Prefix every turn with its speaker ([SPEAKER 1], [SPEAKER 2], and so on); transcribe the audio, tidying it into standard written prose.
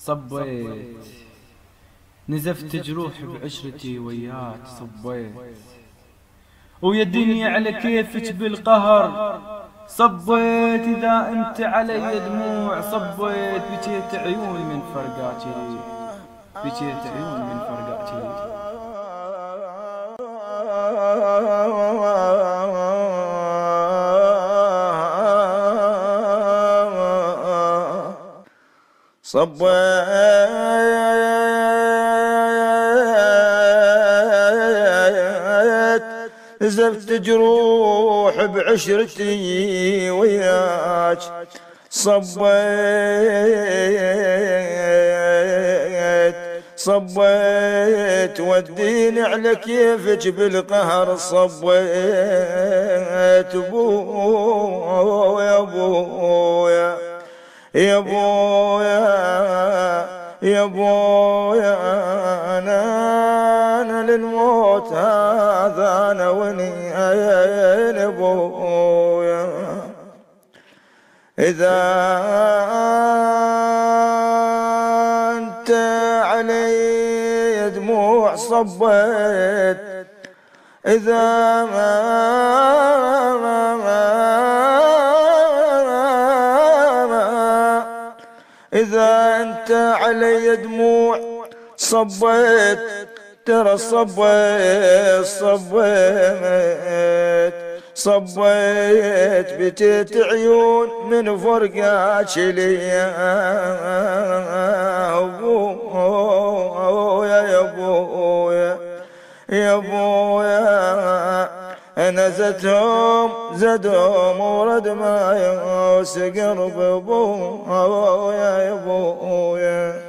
[SPEAKER 1] صبيت نزفت جروح بعشرتي وياك صبيت، ويا الدنيا على كيفك بالقهر صبيت. إذا أنت علي دموع صبيت، بكيت عيون من فرقاتي، بكيت عيون من فرقاتي.
[SPEAKER 2] صبيت نزفت جروح بعشرتي وياك صبيت وديني على كيفك بالقهر صبيت. ابويا ابويا يا بويا يا بويا انا للموت هذا انا ونين ابويا. اذا انت علي دموع صبيت، اذا إذا أنت علي دموع صبيت، ترى صبيت بكيت عيون من فرقاك ليا. أبويا يا أبويا يا أبويا أنا زدهم ورد ما يسقر بابويا يا أبويا.